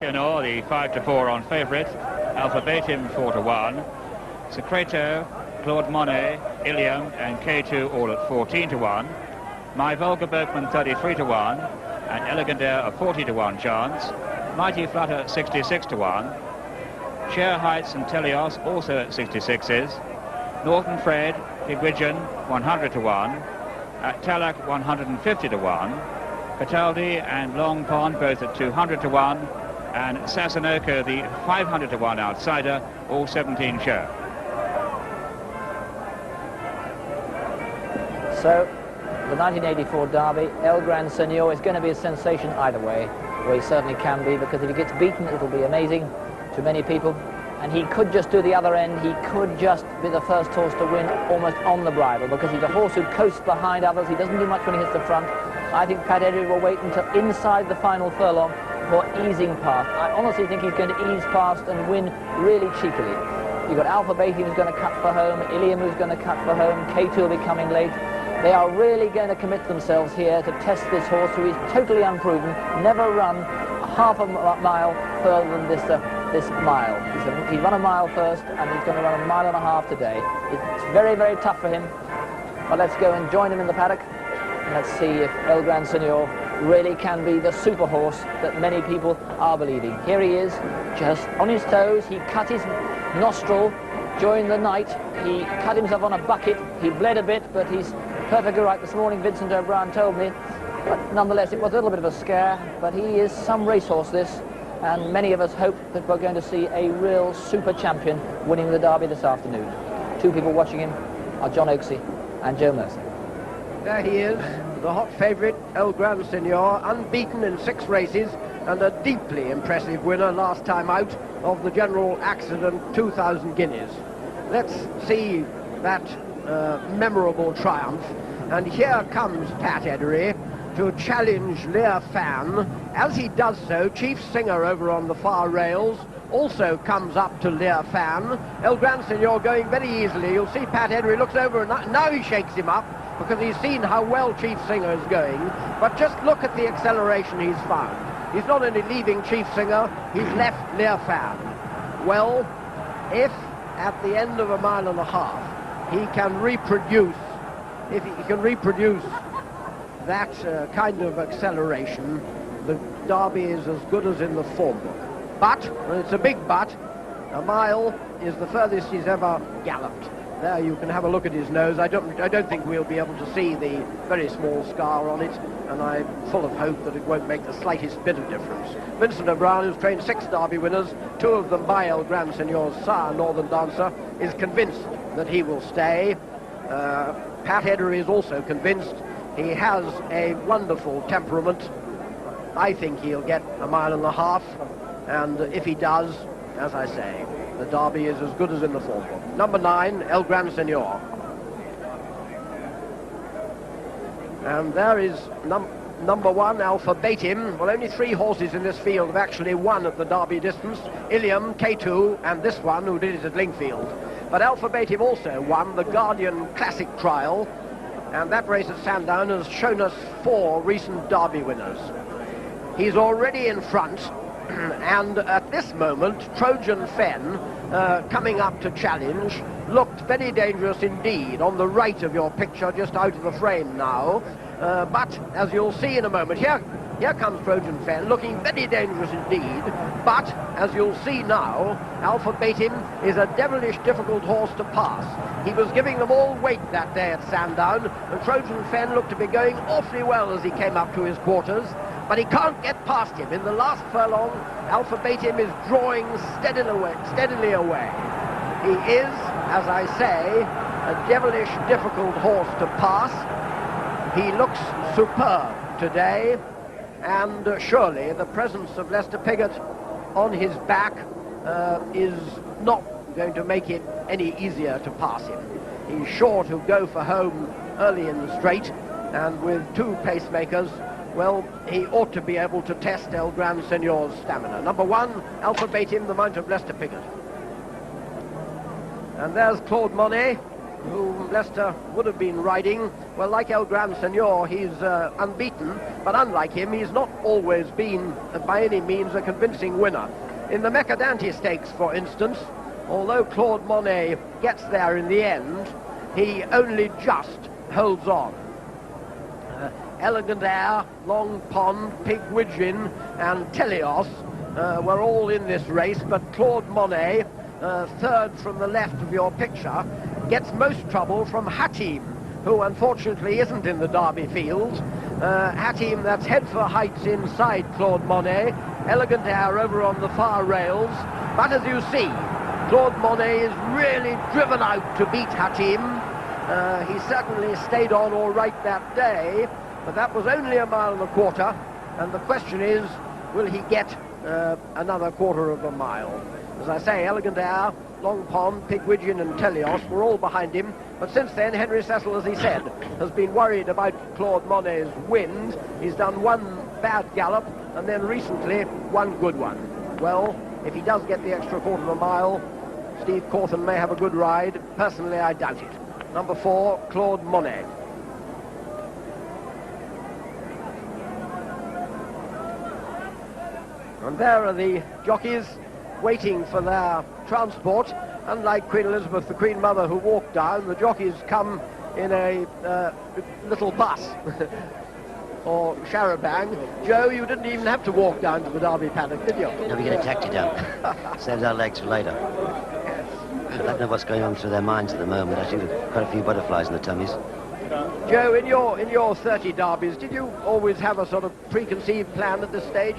Or the 5-4 on favourite, Alphabetim 4-1, Secreto, Claude Monet, Ilium and K2 all at 14-1, My Volga Berkman 33-1, and Elegandair a 40-1 chance, Mighty Flutter 66-1, Share Heights and Telios also at 66s, Northern Fred, Pigwidgeon 100-1, at Talak 150-1, Cataldi and Long Pond both at 200-1, and Sassanoko, the 500-1 outsider, all 17 show. So, the 1984 Derby, El Gran Senor is going to be a sensation either way. Well, he certainly can be, because if he gets beaten, it'll be amazing to many people. And he could just do the other end. He could just be the first horse to win almost on the bridle, because he's a horse who coasts behind others. He doesn't do much when he hits the front. I think Pat Eddery will wait until inside the final furlong for easing past. I honestly think he's going to ease past and win really cheekily. You've got Alphabetim who's going to cut for home, Ilium who's going to cut for home, K2 will be coming late. They are really going to commit themselves here to test this horse, who is totally unproven, never run half a mile further than this mile. He's run a mile first, and he's going to run a mile and a half today. It's very, very tough for him. But let's go and join him in the paddock, and let's see if El Gran Senor really can be the super horse that many people are believing. Here he is, just on his toes. He cut his nostril during the night. He cut himself on a bucket. He bled a bit, but he's perfectly right. This morning Vincent O'Brien told me. But nonetheless, it was a little bit of a scare. But he is some racehorse, this. And many of us hope that we're going to see a real super champion winning the Derby this afternoon. Two people watching him are John Oaksey and Joe Mercer. There he is, the hot favourite, El Gran Senor, unbeaten in 6 races and a deeply impressive winner last time out of the General Accident 2,000 guineas. Let's see that memorable triumph. And here comes Pat Eddery to challenge Lear Fan. As he does so, Chief Singer over on the far rails also comes up to Lear Fan. El Gran Senor going very easily. You'll see Pat Eddery looks over and now he shakes him up, because he's seen how well Chief Singer is going. But just look at the acceleration he's found. He's not only leaving Chief Singer, he's left Lear Fan. Well, if at the end of a mile and a half he can reproduce, that kind of acceleration, the Derby is as good as in the form book. But, and it's a big but, a mile is the furthest he's ever galloped. There you can have a look at his nose. I don't think we'll be able to see the very small scar on it, and I'm full of hope that it won't make the slightest bit of difference. Vincent O'Brien, who's trained 6 Derby winners, 2 of them by El Gran Senor's sire, Northern Dancer, is convinced that he will stay. Pat Eddery is also convinced. He has a wonderful temperament. I think he'll get a mile and a half, and if he does, as I say, the Derby is as good as in the form book. Number 9, El Gran Senor. And there is number 1, Alphabetim. Well, only 3 horses in this field have actually won at the Derby distance. Ilium, K2, and this one who did it at Lingfield. But Alphabetim also won the Guardian Classic Trial, and that race at Sandown has shown us 4 recent Derby winners. He's already in front. And at this moment, Trojan Fen, coming up to challenge, looked very dangerous indeed on the right of your picture, just out of the frame now. But as you'll see in a moment, here comes Trojan Fen, looking very dangerous indeed. But as you'll see now, Alphabetim is a devilish difficult horse to pass. He was giving them all weight that day at Sandown, and Trojan Fen looked to be going awfully well as he came up to his quarters. But he can't get past him. In the last furlong, Alphabetim is drawing steadily away. He is, as I say, a devilish difficult horse to pass. He looks superb today, and surely the presence of Lester Piggott on his back is not going to make it any easier to pass him. He's sure to go for home early in the straight, and with 2 pacemakers, well, he ought to be able to test El Gran Senor's stamina. Number 1, Alphabetim, the mount of Lester Piggott. And there's Claude Monet, whom Leicester would have been riding, well, like El Gran Senor, he's unbeaten, but unlike him, he's not always been, by any means, a convincing winner. In the Mercadante Stakes, for instance, although Claude Monet gets there in the end, he only just holds on. Elegant Air, Long Pond, Pigwidgeon and Telios were all in this race, but Claude Monet, third from the left of your picture, gets most trouble from Hatim, who unfortunately isn't in the Derby field. Hatim, that's head for heights inside Claude Monet, Elegant Air over on the far rails, but as you see, Claude Monet is really driven out to beat Hatim. He certainly stayed on all right that day, but that was only 1.25 miles, and the question is, will he get another 1/4 mile? As I say, Elegant Air, Long Pond, Pigwidgeon and Telios were all behind him, but since then Henry Cecil, as he said, has been worried about Claude Monet's wind. He's done one bad gallop and then recently one good one. Well, if he does get the extra 1/4 mile, Steve Cawthon may have a good ride. Personally, I doubt it. Number 4, Claude Monet. And there are the jockeys waiting for their transport. Unlike Queen Elizabeth, the Queen Mother, who walked down, the jockeys come in a little bus or charabanc. Joe, you didn't even have to walk down to the Derby paddock, did you? No, we get a taxi down. Saves our legs for later. I don't know what's going on through their minds at the moment. I think there's quite a few butterflies in the tummies. Joe, in your 30 derbies, did you always have a sort of preconceived plan at this stage?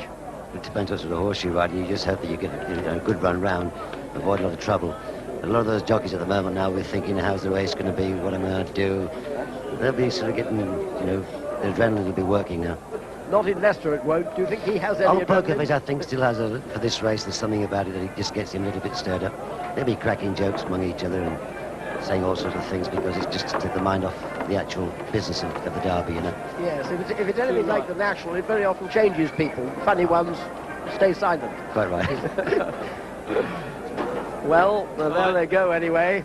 It depends what sort of horse you ride. You just hope that you get a good run round, avoid a lot of trouble. A lot of those jockeys at the moment now, we're thinking, how's the race going to be, what am I going to do? They'll be sort of getting, the adrenaline will be working now. Not in Leicester, it won't. Do you think he has any Old adrenaline? Poker Face, I think, still has for this race, there's something about it that he just gets him a little bit stirred up. They'll be cracking jokes among each other and saying all sorts of things because it's just to take the mind off the actual business of the Derby, Yes, if it's anything like the National, it very often changes people. Funny ones stay silent. Quite right. Well, there they go anyway,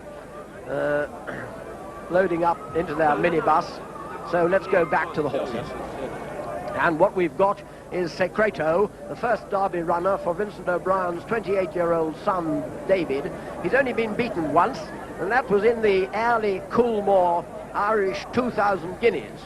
loading up into their minibus. So let's go back to the horses. And what we've got is Secreto, the first Derby runner for Vincent O'Brien's 28-year-old son, David. He's only been beaten once, and that was in the early Coolmore Irish 2,000 guineas.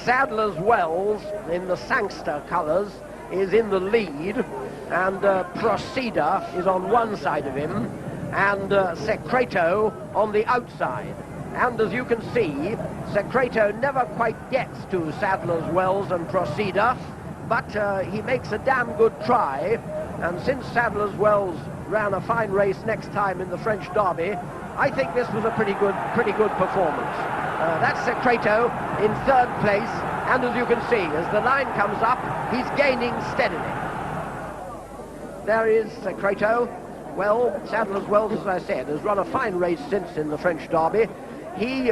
Sadler's Wells, in the Sangster colours, is in the lead, and Proceda is on one side of him, and Secreto on the outside. And as you can see, Secreto never quite gets to Sadler's Wells and Proceda, but he makes a damn good try, and since Sadler's Wells ran a fine race next time in the French Derby, I think this was a pretty good performance. That's Secreto in third place, and as you can see, as the line comes up, he's gaining steadily. There is Secreto. Well, Sadler's Wells, as I said, has run a fine race since in the French Derby. He,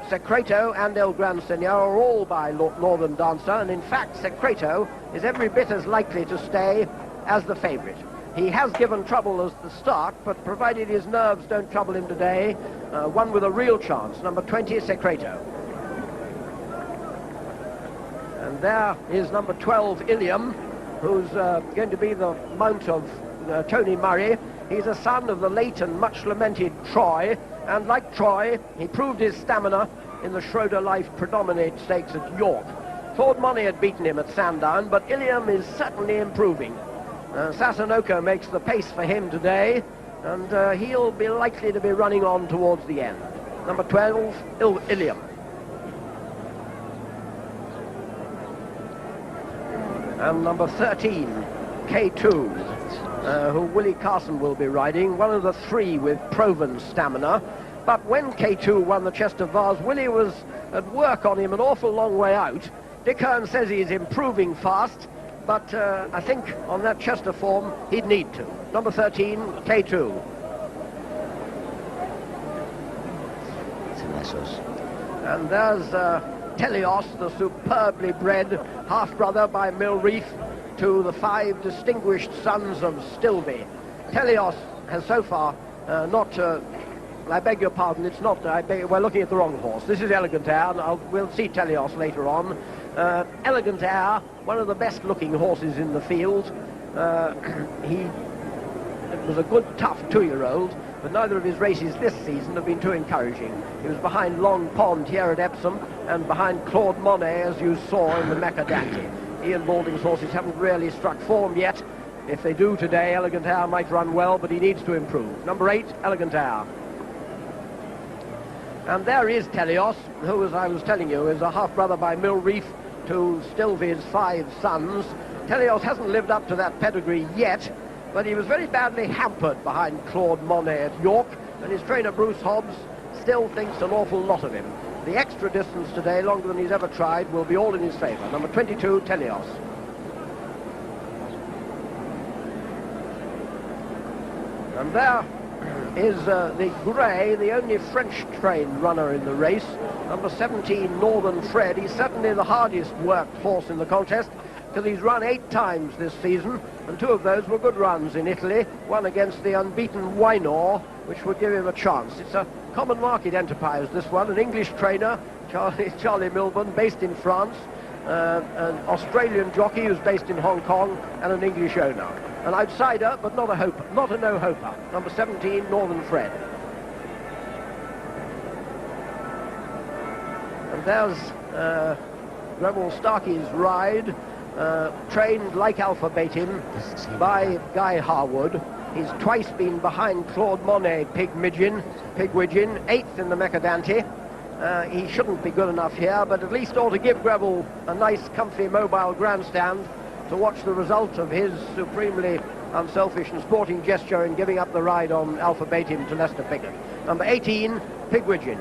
Secreto and El Gran Senor are all by Northern Dancer, and in fact Secreto is every bit as likely to stay as the favourite. He has given trouble at the start, but provided his nerves don't trouble him today, one with a real chance, number 20, Secreto. And there is number 12, Ilium, who's going to be the mount of Tony Murray. He's a son of the late and much lamented Troy, and like Troy, he proved his stamina in the Schroeder Life Predominate Stakes at York. Claude Monet had beaten him at Sandown, but Ilium is certainly improving. Sassanoko makes the pace for him today, and he'll be likely to be running on towards the end. Number 12, Ilium. And number 13, K2, who Willie Carson will be riding, one of the three with proven stamina. But when K2 won the Chester Vase, Willie was at work on him an awful long way out. Dick Hearn says he's improving fast, but I think on that Chester form, he'd need to. Number 13, K2. It's a nice horse. And there's Telios, the superbly bred half-brother by Milreath to the 5 distinguished sons of Stilby. Telios has so far not I beg your pardon, it's not, we're looking at the wrong horse. This is Elegant Air, and we'll see Teleos later on. Elegant Air, one of the best looking horses in the field. He was a good, tough 2-year-old, but neither of his races this season have been too encouraging. He was behind Long Pond here at Epsom, and behind Claude Monet, as you saw in the Mecca Dante. Ian Balding's horses haven't really struck form yet. If they do today, Elegant Air might run well, but he needs to improve. Number 8, Elegant Air. And there is Teleos, who, as I was telling you, is a half-brother by Milreath to Stilvey's 5 sons. Teleos hasn't lived up to that pedigree yet, but he was very badly hampered behind Claude Monet at York, and his trainer Bruce Hobbs still thinks an awful lot of him. The extra distance today, longer than he's ever tried, will be all in his favour. Number 22, Teleos. And there is the Grey, the only French-trained runner in the race. Number 17, Northern Fred. He's certainly the hardest worked horse in the contest, because he's run 8 times this season, and 2 of those were good runs in Italy, one against the unbeaten Wynor, which would give him a chance. It's a common market enterprise, this one. An English trainer, Charlie Milburn, based in France, an Australian jockey who's based in Hong Kong, and an English owner. An outsider, but not a hoper, not a no-hoper. Number 17, Northern Fred. And there's Greville Starkey's ride, trained like Alpha Baitim by Guy Harwood. He's twice been behind Claude Monet, Pigwidgeon, 8th in the Mecca Dante. He shouldn't be good enough here, but at least ought to give Greville a nice, comfy, mobile grandstand to watch the result of his supremely unselfish and sporting gesture in giving up the ride on Alpha Baitim to Lester Piggott. Number 18, Pigwidgeon.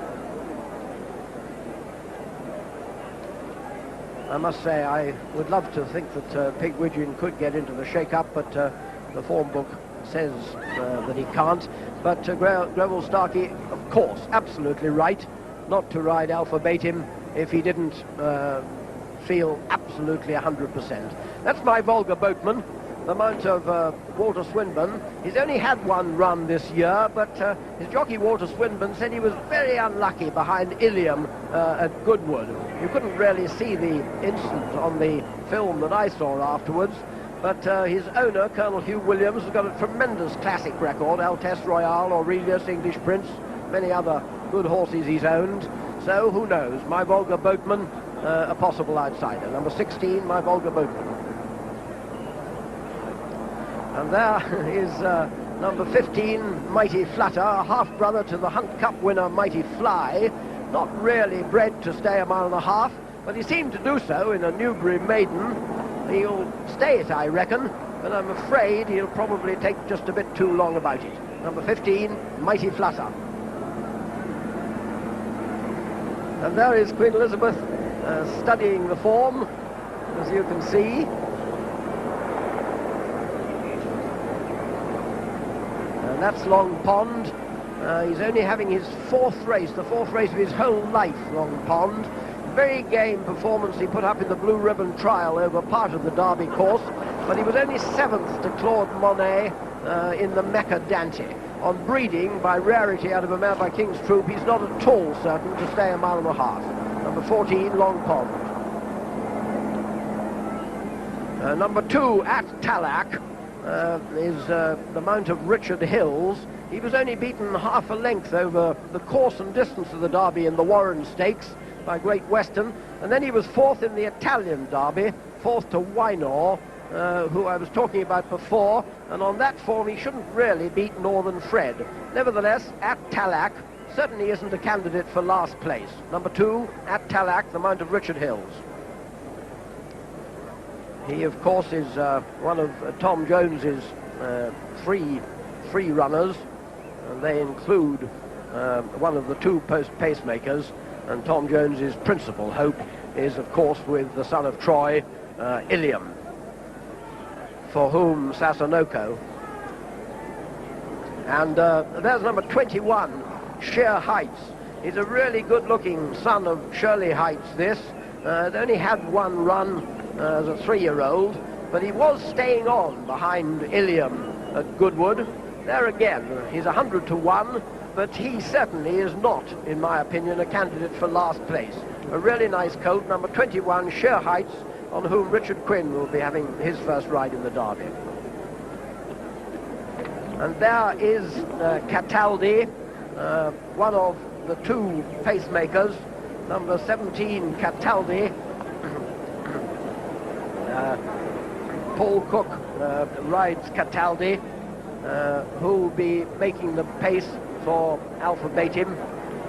I must say, I would love to think that Pigwidgeon could get into the shake-up, but the form book says that he can't. But Greville Starkey, of course, absolutely right not to ride Alpha Baitim if he didn't feel absolutely 100%. That's my Volga Boatman, the mount of Walter Swinburne. He's only had 1 run this year, but his jockey Walter Swinburne said he was very unlucky behind Ilium at Goodwood. You couldn't really see the incident on the film that I saw afterwards, but his owner, Colonel Hugh Williams, has got a tremendous classic record: Altesse Royale, Aurelius, English Prince, many other good horses he's owned. So who knows? My Volga Boatman, a possible outsider. Number 16, my Volga Boatman. And there is number 15, Mighty Flutter, a half-brother to the Hunt Cup winner Mighty Fly. Not really bred to stay 1.5 miles, but he seemed to do so in a Newbury maiden. He'll stay it, I reckon, but I'm afraid he'll probably take just a bit too long about it. Number 15, Mighty Flutter. And there is Queen Elizabeth studying the form, as you can see. And that's Long Pond. He's only having his 4th race, the 4th race of his whole life, Long Pond. Very game performance he put up in the Blue Ribbon Trial over part of the Derby course, but he was only 7th to Claude Monet in the Mecca Dante. On breeding, by rarity out of a man by King's Troop, he's not at all certain to stay 1.5 miles. Number 14, Long Pond. Number 2, At Tallack, is the mount of Richard Hills. He was only beaten half a length over the course and distance of the Derby in the Warren Stakes by Great Western, and then he was 4th in the Italian Derby, 4th to Wynor, who I was talking about before, and on that form he shouldn't really beat Northern Fred. Nevertheless, At Tallack certainly isn't a candidate for last place. Number 2, At Tallack, the mount of Richard Hills. He, of course, is one of Tom Jones's free runners, and they include one of the 2 pacemakers, and Tom Jones's principal hope is, of course, with the son of Troy, Ilium, for whom Sassanoko. And there's number 21, Sheer Heights. He's a really good-looking son of Shirley Heights, this. They only had 1 run as a 3-year-old, but he was staying on behind Ilium at Goodwood. There again, he's 100 to 1, but he certainly is not, in my opinion, a candidate for last place. A really nice colt, number 21, Sheer Heights, on whom Richard Quinn will be having his first ride in the Derby. And there is Cataldi, one of the two pacemakers, number 17, Cataldi. Paul Cook rides Cataldi, who will be making the pace for Alpha Betim.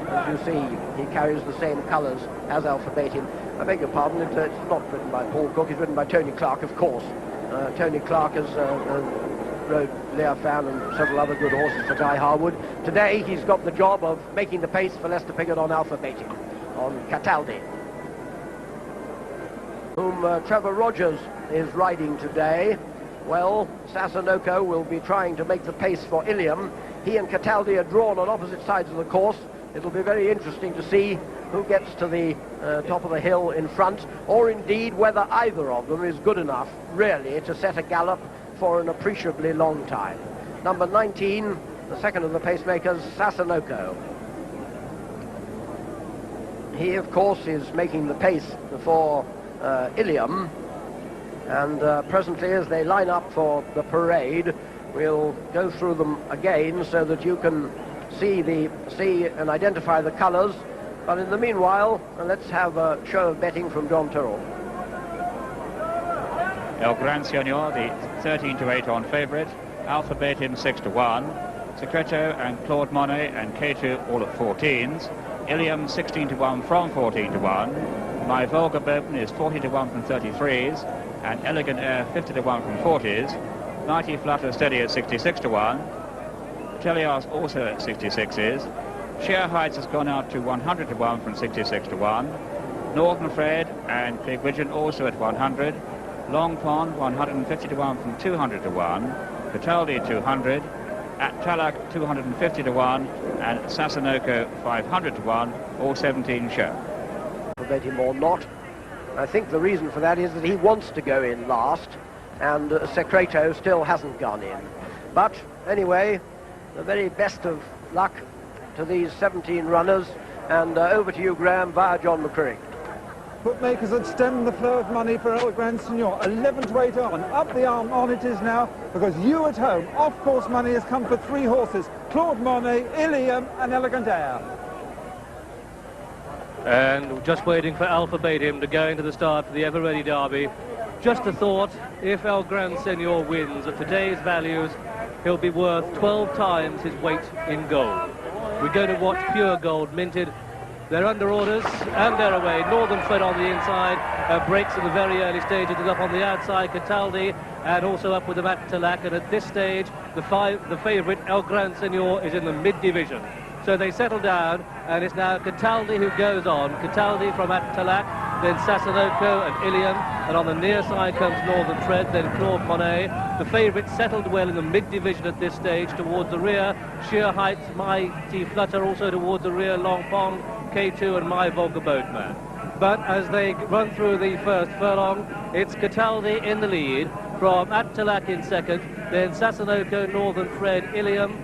As you see, he carries the same colours as Alpha Betim. I beg your pardon, it's not written by Paul Cook, it's written by Tony Clark, of course. Tony Clark has rode Leofan and several other good horses for Guy Harwood. Today he's got the job of making the pace for Lester Piggott on Alpha Betim, on Cataldi, whom Trevor Rogers is riding today. Well, Sassanoko will be trying to make the pace for Ilium. He and Cataldi are drawn on opposite sides of the course. It'll be very interesting to see who gets to the top of the hill in front, or indeed whether either of them is good enough, really, to set a gallop for an appreciably long time. Number 19, the second of the pacemakers, Sassanoko. He, of course, is making the pace for Ilium, and presently, as they line up for the parade, we'll go through them again so that you can see and identify the colours. But in the meanwhile, let's have a show of betting from John Tyrrell. El Gran Senor, the 13-8 on favourite. Alpha Betim 6-1. Secreto and Claude Monet and K2 all at 14s. Ilium 16-1 from 14-1. My Volga Boatman is 40-1 from 33s. And Elegant Air 50-1 from 40s. Mighty Flutter Steady at 66-1. Telios also at 66s. Sheer Heights has gone out to 100-1 from 66-1. Northern Fred and Pigwidgeon also at 100. Long Pond 150-1 from 200-1. Cataldi 200. At Talak 250-1. And Sassanoko 500-1. All 17 show. Prevent him or not. I think the reason for that is that he wants to go in last, and Secreto still hasn't gone in. But anyway, the very best of luck to these 17 runners, and over to you, Graham, via John McCurry. Bookmakers had stemmed the flow of money for El Gran Senor. 11-8 on. Up the arm on it is now, because you at home, off-course money has come for 3 horses. Claude Monet, Ilium and Elegant Air. And just waiting for Alpha Betim to go into the start for the ever-ready Derby. Just a thought, if El Gran Senor wins at today's values, he'll be worth 12 times his weight in gold. We're going to watch pure gold minted. They're under orders, and they're away. Northern Fred on the inside, breaks in the very early stages, is up on the outside, Cataldi, and also up with the Matt Talak, and at this stage, the favourite, El Gran Senor, is in the mid-division. So they settle down, and it's now Cataldi who goes on. Cataldi from At-Talak, then Sassanoko and Ilium, and on the near side comes Northern Fred, then Claude Monet. The favourite settled well in the mid-division at this stage. Towards the rear, Sheer Heights, Mighty Flutter, also towards the rear, Long Pond, K2 and My Volga Boatman. But as they run through the first furlong, it's Cataldi in the lead, from At-Talak in second, then Sassanoko, Northern Fred, Ilium.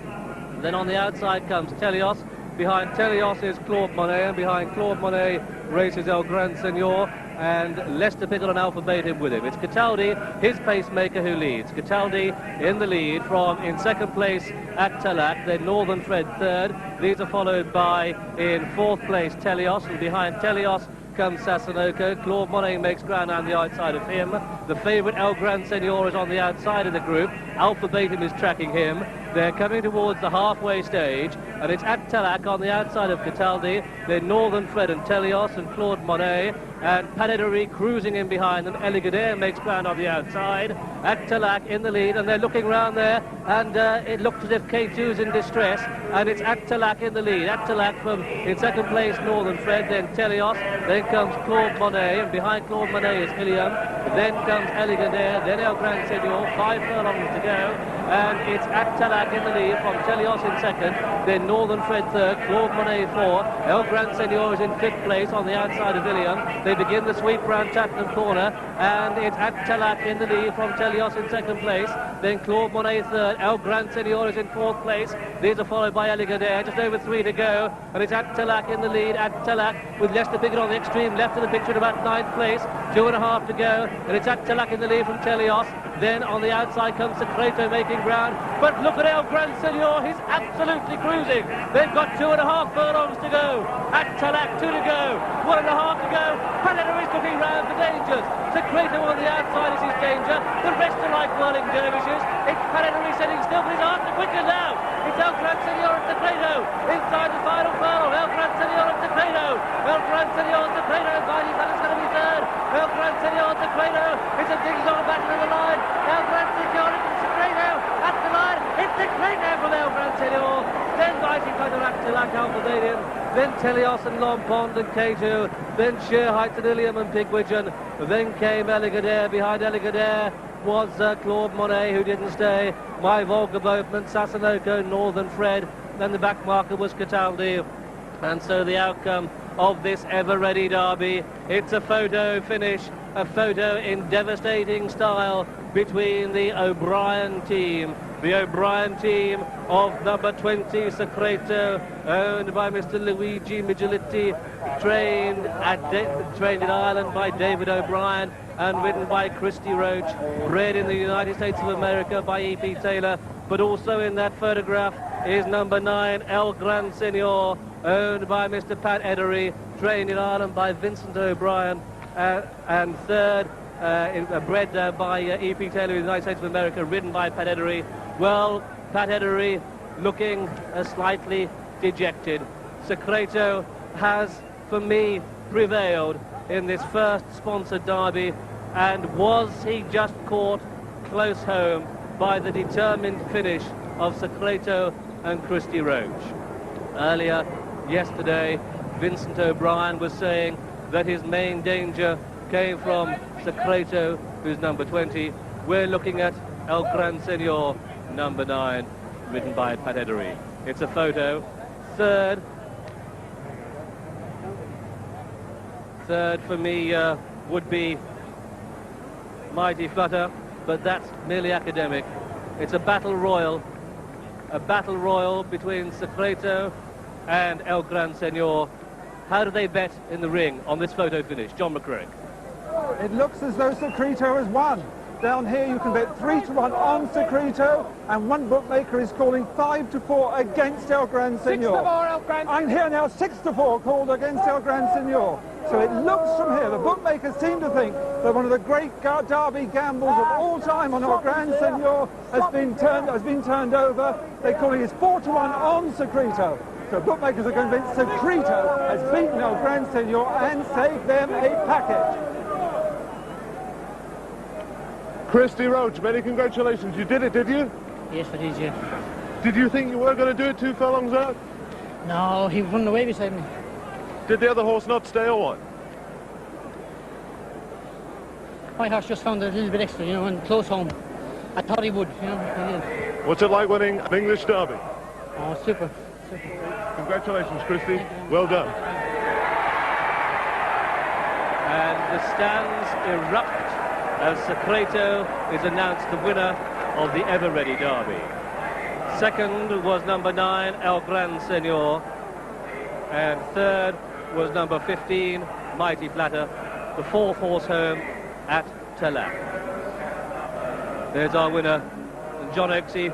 Then on the outside comes Telios. Behind Telios is Claude Monet, and behind Claude Monet races El Gran Senor, and Lester Piggott and Alpha Betim with him. It's Cataldi, his pacemaker, who leads. Cataldi in the lead from, in second place, At-Talak, then Northern Fred third. These are followed by, in fourth place, Telios, and behind Telios comes Sassanoko. Claude Monet makes ground on the outside of him. The favourite El Gran Senor is on the outside of the group. Alpha Betim is tracking him. They're coming towards the halfway stage, and it's At-Talak on the outside of Cataldi, then Northern Fred and Telios and Claude Monet, and Panetterie cruising in behind them. Elegant Air makes ground on the outside. At-Talak in the lead, and they're looking round there, and it looks as if K2's in distress, and it's At-Talak in the lead. At-Talak from, in second place, Northern Fred, then Telios, then comes Claude Monet, and behind Claude Monet is Ilium, then comes Elegant Air, then El Gran Senor, 5 furlongs to go, and it's At-Talak in the lead from Telios in second, then Northern Fred third, Claude Monet fourth, El Gran Senor is in fifth place on the outside of Ilium. They begin the sweep round Tattenham Corner, and it's At-Talak in the lead from Telios in second place, then Claude Monet third, El Gran Senor is in fourth place. These are followed by Eligadair, just over 3 to go, and it's Attalac in the lead. Attalac with Lester Piggott on the extreme left of the picture at about 9th place, 2.5 to go, and it's Attalac in the lead from Telios. Then on the outside comes Secreto making ground, but look at El Gran Senor, he's absolutely cruising. They've got 2.5 furlongs to go. Attalac 2 to go, 1.5 to go. Panetta is looking round for dangers. Secreto on the outside is his danger. The rest are like whirling dervishes. It's Panetta setting still, but he's after quicker now. It's El Gran Senor and Secreto inside the final furlong. El Gran Senor and Secreto. El Gran Senor and Secreto. Mighty Pannetta's going to be third. El Gran Senor and Secreto. It's a ding-dong battle in the line. El Gran Senor and Secreto at the line. It's Secreto from El Gran Senor. Then Mighty Panetta Attalac, Alphabadian. Then Telios and Lompond and K2. Then Sheer Heights and Ilium and Pigwidgeon. Then came Eligadair. Behind Eligadair was Claude Monet, who didn't stay. My Volga Boatman, Sassanoko, Northern Fred. Then the back marker was Cataldi. And so the outcome of this ever-ready derby, it's a photo finish, a photo in devastating style between the O'Brien team. The O'Brien team of number 20, Secreto, owned by Mr. Luigi Migilitti, trained in Ireland by David O'Brien and ridden by Christy Roach, bred in the United States of America by E.P. Taylor, but also in that photograph is number 9, El Gran Senor, owned by Mr. Pat Edery, trained in Ireland by Vincent O'Brien, and third, bred by E.P. Taylor in the United States of America, ridden by Pat Edery. Well, Pat Edery looking slightly dejected. Secreto has, for me, prevailed in this first sponsored derby, and was he just caught close home by the determined finish of Secreto and Christy Roach. Earlier, yesterday, Vincent O'Brien was saying that his main danger came from Secreto, who's number 20. We're looking at El Gran Senor, number 9, ridden by Pat Edery. It's a photo. Third for me would be Mighty Flutter, but that's merely academic. It's a battle royal between Secreto and El Gran Senor. How do they bet in the ring on this photo finish? John McCrick. It looks as though Secreto has won. Down here you can bet 3 to 1 on Secreto, and one bookmaker is calling 5 to 4 against El Gran Senor. 6 to 4 El Gran. I'm here now, 6 to 4 called against El Gran Senor. So it looks from here, the bookmakers seem to think that one of the great derby gambles of all time on El Gran Senor has been turned over. They're calling it 4 to 1 on Secreto. So bookmakers are convinced Secreto has beaten El Gran Senor and saved them a package. Christy Roach, many congratulations. You did it, did you? Yes, I did, yeah. Did you think you were going to do it 2 furlongs out? No, he was running away beside me. Did the other horse not stay or what? My horse just found it a little bit extra, you know, and close home. I thought he would, you know. He did. What's it like winning an English derby? Oh, super, super. Congratulations, Christy. Well done. And the stands erupt as Secreto is announced the winner of the ever-ready derby. Second was number 9, El Gran Senor, and third was number 15, Mighty Flatter, the 4th horse home at Tallaght. There's our winner, John Oaksey.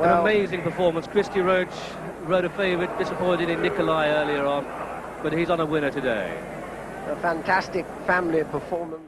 An amazing performance. Christy Roach rode a favourite, disappointed in Nikolai earlier on, but he's on a winner today. A fantastic family performance.